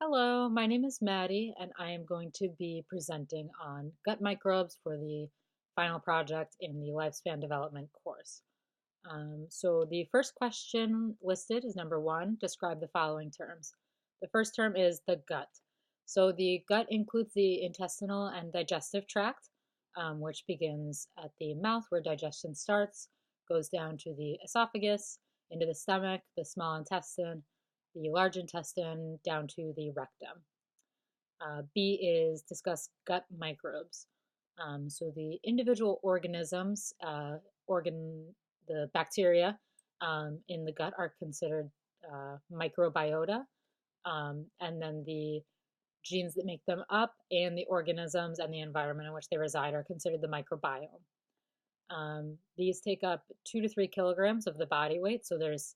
Hello, my name is Maddie, and I am going to be presenting on gut microbes for the final project in the lifespan development course. So the first question listed is number one, describe the following terms. The first term is the gut. So the gut includes the intestinal and digestive tract, which begins at the mouth where digestion starts, goes down to the esophagus, into the stomach, the small intestine, the large intestine, down to the rectum. B is discuss gut microbes. So the individual organisms, the bacteria in the gut are considered microbiota, and then the genes that make them up and the organisms and the environment in which they reside are considered the microbiome. These take up 2 to 3 kilograms of the body weight, so there's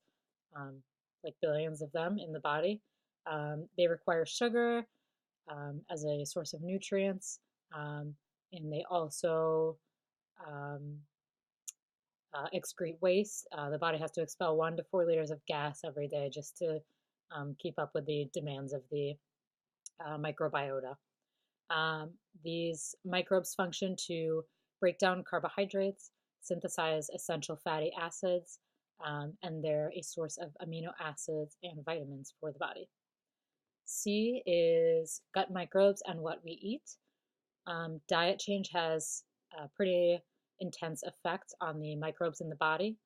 um, like billions of them in the body. They require sugar as a source of nutrients, and they also um, excrete waste. The body has to expel 1 to 4 liters of gas every day just to keep up with the demands of the microbiota. Um, these microbes function to break down carbohydrates, synthesize essential fatty acids, and they're a source of amino acids and vitamins for the body. C is gut microbes and what we eat. Diet change has a pretty intense effect on the microbes in the body.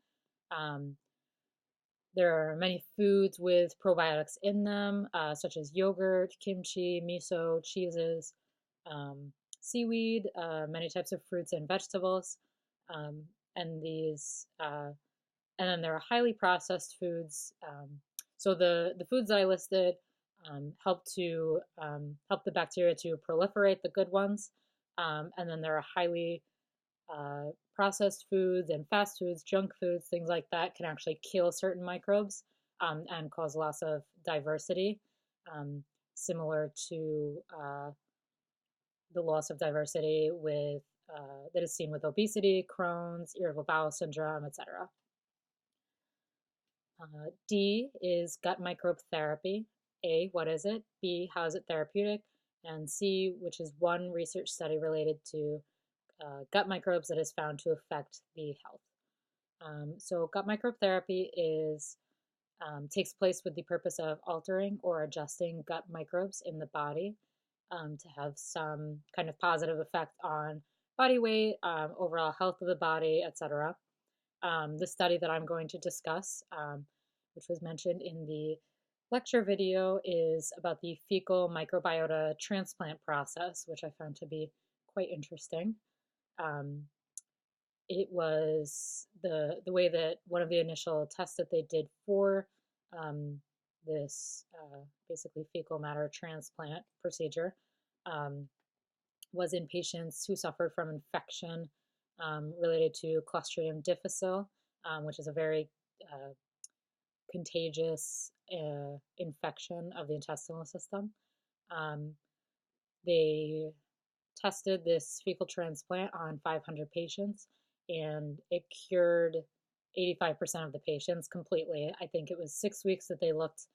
Um, there are many foods with probiotics in them, such as yogurt, kimchi, miso, cheeses, um, seaweed, many types of fruits and vegetables. Um, and these, and then there are highly processed foods. So the foods I listed help the bacteria to proliferate the good ones, and then there are highly processed foods and fast foods, junk foods, things like that can actually kill certain microbes and cause loss of diversity, um, similar to the loss of diversity with that is seen with obesity, Crohn's, irritable bowel syndrome, etc. D is gut microbe therapy. A, what is it? B, how is it therapeutic? And C, which is one research study related to gut microbes that is found to affect the health. So gut microbe therapy takes place with the purpose of altering or adjusting gut microbes in the body to have some kind of positive effect on body weight, overall health of the body, etc. The study that I'm going to discuss, which was mentioned in the lecture video, is about the fecal microbiota transplant process, which I found to be quite interesting. Um, it was the way that one of the initial tests that they did for um, this basically fecal matter transplant procedure um, was in patients who suffered from infection related to Clostridium difficile, which is a very contagious infection of the intestinal system. Um, they tested this fecal transplant on 500 patients, and it cured 85% of the patients completely. I think it was 6 weeks that they looked.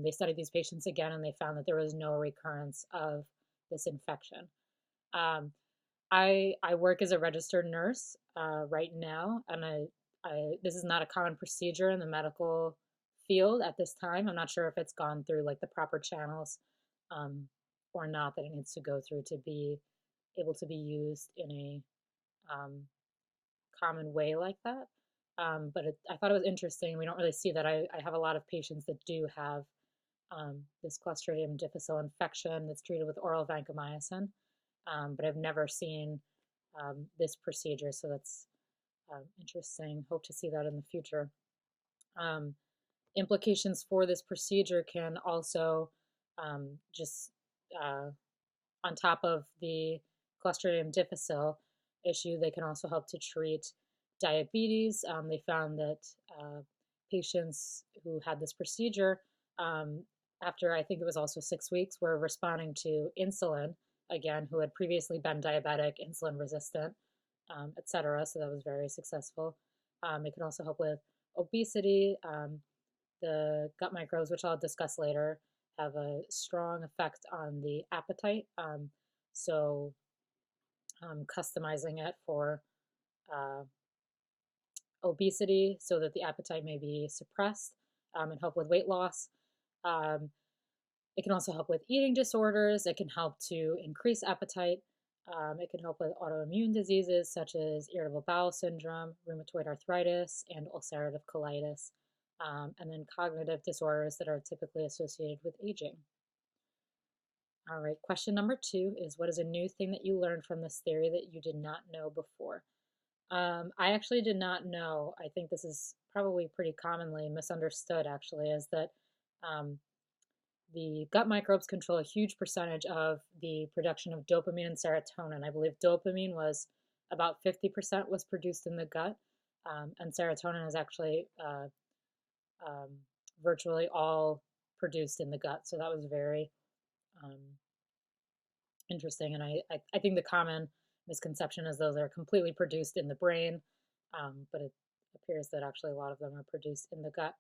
They studied these patients again, and they found that there was no recurrence of this infection. Um, I work as a registered nurse right now, and this is not a common procedure in the medical field at this time. I'm not sure if it's gone through like the proper channels um, or not that it needs to go through to be able to be used in a um, common way like that. I thought it was interesting. We don't really see that. I have a lot of patients that do have this Clostridium difficile infection that's treated with oral vancomycin, but I've never seen this procedure, so that's interesting. Hope to see that in the future. Um, Implications for this procedure can also just on top of the Clostridium difficile issue, they can also help to treat diabetes. They found that patients who had this procedure, um, after I think it was also 6 weeks, were responding to insulin again, who had previously been diabetic, insulin resistant, etc. So that was very successful. It can also help with obesity, the gut microbes, which I'll discuss later. have a strong effect on the appetite. So customizing it for uh, obesity so that the appetite may be suppressed and help with weight loss. Um, it can also help with eating disorders. It can help to increase appetite. It can help with autoimmune diseases such as irritable bowel syndrome, rheumatoid arthritis, and ulcerative colitis, and then cognitive disorders that are typically associated with aging. All right, question number 2 is, what is a new thing that you learned from this theory that you did not know before? I actually did not know. I think this is probably pretty commonly misunderstood, actually, is that um, the gut microbes control a huge percentage of the production of dopamine and serotonin. I believe dopamine was about 50% was produced in the gut, and serotonin is actually um, virtually all produced in the gut. So that was very um, interesting. And I think the common misconception is those are completely produced in the brain, but it appears that actually a lot of them are produced in the gut.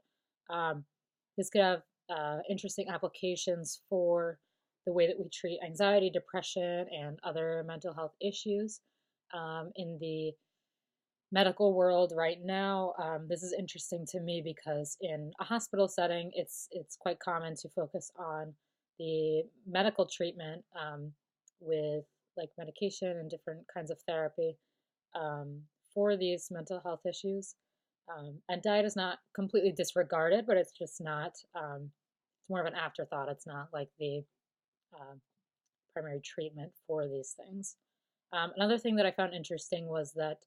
This could have interesting applications for the way that we treat anxiety, depression, and other mental health issues. In the medical world right now, this is interesting to me because in a hospital setting, it's quite common to focus on the medical treatment with like medication and different kinds of therapy for these mental health issues. And diet is not completely disregarded, but it's just not. It's more of an afterthought. It's not like the uh, primary treatment for these things. Another thing that I found interesting was that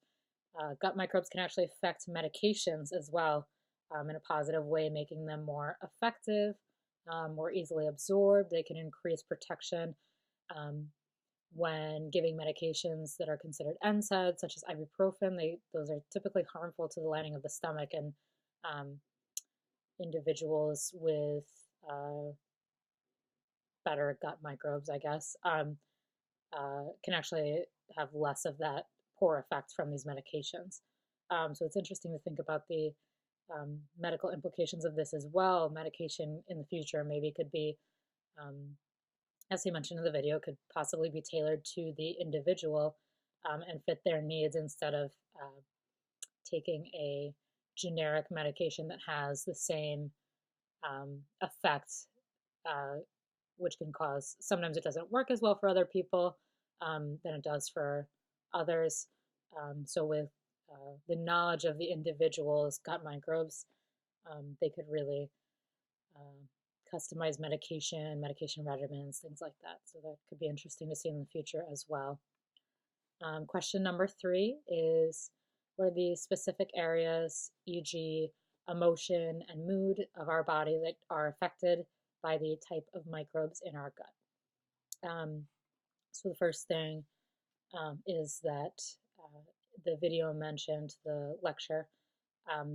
gut microbes can actually affect medications as well in a positive way, making them more effective, more easily absorbed. They can increase protection um, when giving medications that are considered NSAIDs, such as ibuprofen. Those are typically harmful to the lining of the stomach, and um, individuals with uh, better gut microbes, I guess, can actually have less of that poor effect from these medications. So it's interesting to think about the medical implications of this as well. Medication in the future maybe could be, um, as he mentioned in the video, could possibly be tailored to the individual and fit their needs instead of taking a generic medication that has the same effect, uh, which can cause, sometimes it doesn't work as well for other people than it does for others. So with the knowledge of the individual's gut microbes, they could really customize medication regimens, things like that. So that could be interesting to see in the future as well. Question number 3 is, what are the specific areas, e.g., emotion and mood of our body, that are affected by the type of microbes in our gut? So the first thing is that the video mentioned, the lecture,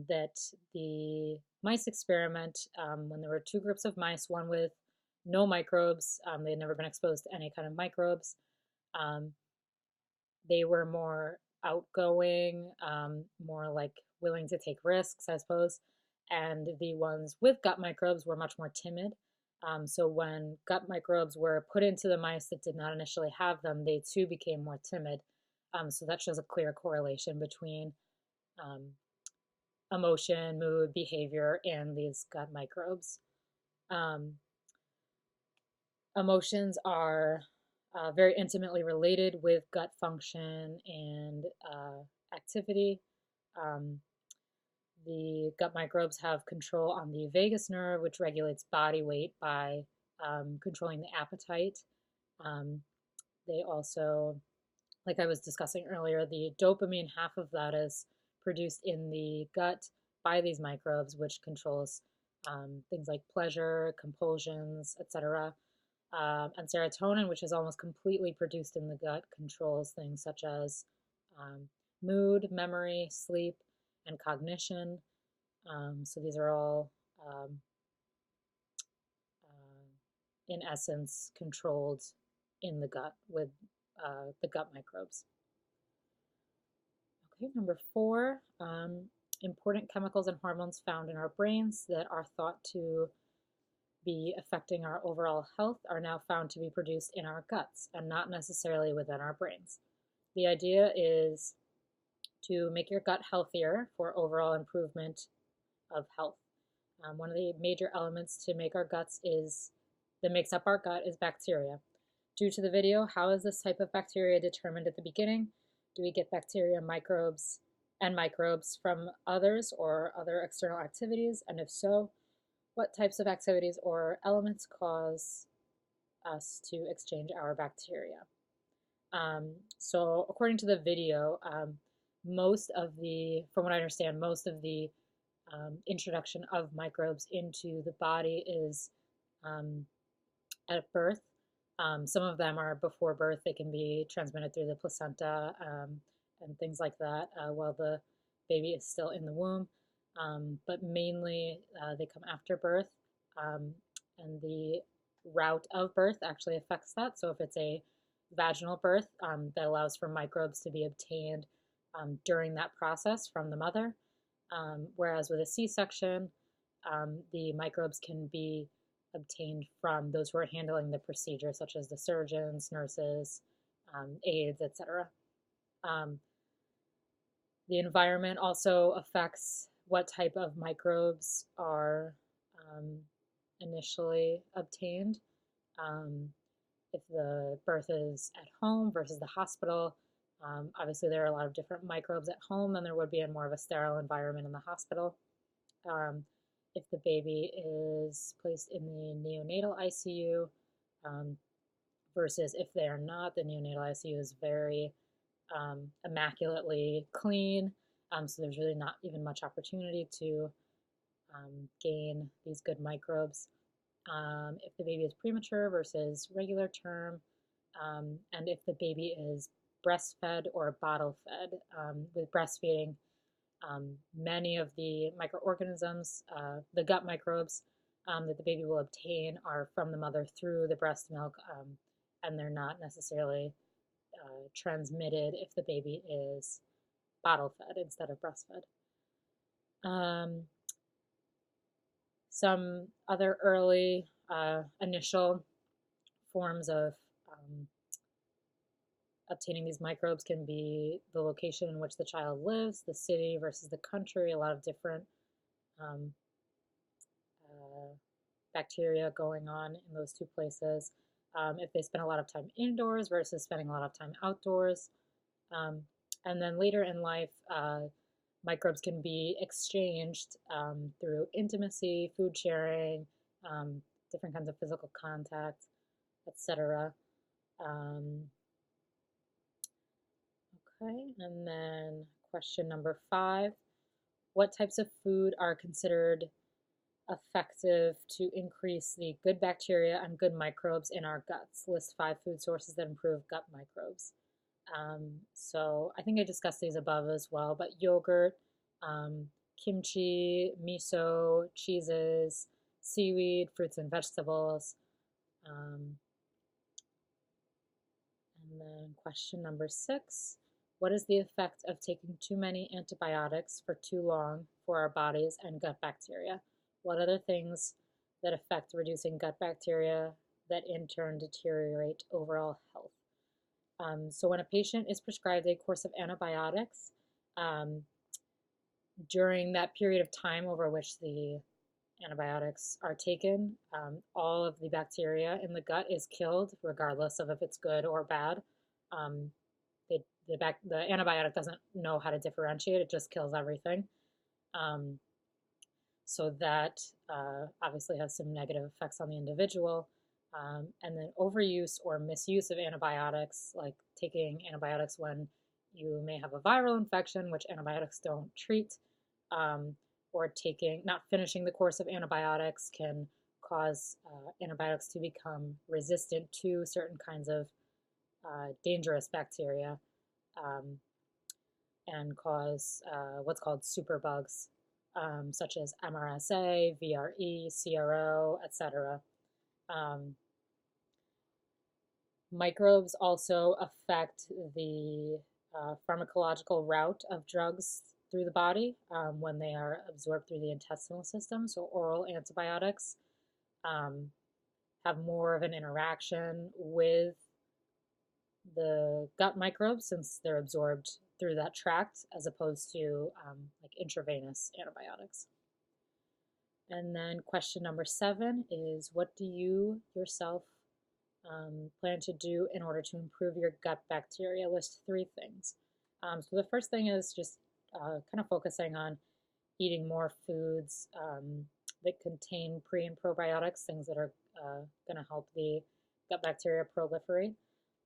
that the mice experiment, when there were 2 groups of mice, one with no microbes, they had never been exposed to any kind of microbes. They were more outgoing, more like willing to take risks, I suppose. And the ones with gut microbes were much more timid. So when gut microbes were put into the mice that did not initially have them, they too became more timid. So that shows a clear correlation between um, emotion, mood, behavior, and these gut microbes. Um, Emotions are very intimately related with gut function and activity. Um, the gut microbes have control on the vagus nerve, which regulates body weight by controlling the appetite. Um, they also, like I was discussing earlier, the dopamine, half of that is produced in the gut by these microbes, which controls things like pleasure, compulsions, etc. And serotonin, which is almost completely produced in the gut, controls things such as um, mood, memory, sleep, and cognition. So these are all, in essence, controlled in the gut with the gut microbes. Okay, number 4, important chemicals and hormones found in our brains that are thought to be affecting our overall health are now found to be produced in our guts and not necessarily within our brains. The idea is to make your gut healthier for overall improvement of health. One of the major elements to make our guts is that makes up our gut is bacteria. Due to the video, how is this type of bacteria determined at the beginning? Do we get bacteria, microbes, and microbes from others or other external activities? And if so, what types of activities or elements cause us to exchange our bacteria? So according to the video, from what I understand, most of the introduction of microbes into the body is at birth. Some of them are before birth. They can be transmitted through the placenta and things like that while the baby is still in the womb. But mainly they come after birth. And the route of birth actually affects that. So if it's a vaginal birth, that allows for microbes to be obtained during that process from the mother. Whereas with a C-section, the microbes can be obtained from those who are handling the procedure, such as the surgeons, nurses, aides, etc. The environment also affects what type of microbes are initially obtained. If the birth is at home versus the hospital, obviously there are a lot of different microbes at home than there would be in more of a sterile environment in the hospital. If the baby is placed in the neonatal ICU versus if they are not, the neonatal ICU is very immaculately clean, so there's really not even much opportunity to gain these good microbes. If the baby is premature versus regular term, and if the baby is breastfed or bottle fed. With breastfeeding, many of the microorganisms, the gut microbes that the baby will obtain are from the mother through the breast milk, and they're not necessarily transmitted if the baby is bottle fed instead of breastfed. Some other early initial forms of obtaining these microbes can be the location in which the child lives, the city versus the country, a lot of different bacteria going on in those two places. If they spend a lot of time indoors versus spending a lot of time outdoors. And then later in life, microbes can be exchanged through intimacy, food sharing, different kinds of physical contact, etc. Okay, and then question number 5. What types of food are considered effective to increase the good bacteria and good microbes in our guts? List 5 food sources that improve gut microbes. So I think I discussed these above as well, but yogurt, kimchi, miso, cheeses, seaweed, fruits and vegetables. And then question number 6. What is the effect of taking too many antibiotics for too long for our bodies and gut bacteria? What other things that affect reducing gut bacteria that in turn deteriorate overall health? So when a patient is prescribed a course of antibiotics, during that period of time over which the antibiotics are taken, all of the bacteria in the gut is killed, regardless of if it's good or bad. The antibiotic doesn't know how to differentiate, it just kills everything. So that obviously has some negative effects on the individual. And then overuse or misuse of antibiotics, like taking antibiotics when you may have a viral infection, which antibiotics don't treat, or not finishing the course of antibiotics can cause antibiotics to become resistant to certain kinds of dangerous bacteria and cause what's called superbugs, such as MRSA, VRE, CRO, etc. Microbes also affect the pharmacological route of drugs through the body when they are absorbed through the intestinal system. So oral antibiotics um, have more of an interaction with the gut microbes since they're absorbed through that tract as opposed to like intravenous antibiotics. And then question number 7 is, what do you yourself plan to do in order to improve your gut bacteria? List 3 things. So the first thing is just kind of focusing on eating more foods that contain pre and probiotics, things that are going to help the gut bacteria proliferate,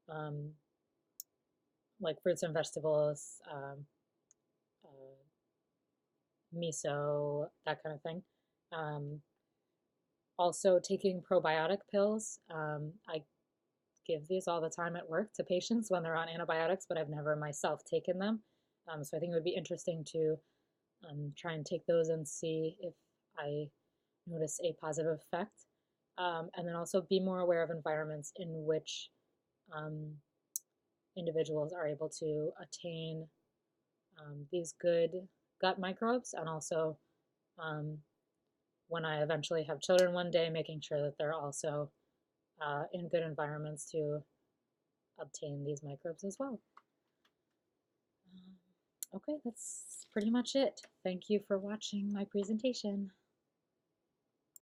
um, like fruits and vegetables, uh, miso, that kind of thing. Um, Also, taking probiotic pills. I give these all the time at work to patients when they're on antibiotics, but I've never myself taken them. So I think it would be interesting to try and take those and see if I notice a positive effect. And then also be more aware of environments in which um, individuals are able to attain these good gut microbes, and also um, when I eventually have children one day, making sure that they're also in good environments to obtain these microbes as well. Okay, that's pretty much it. Thank you for watching my presentation.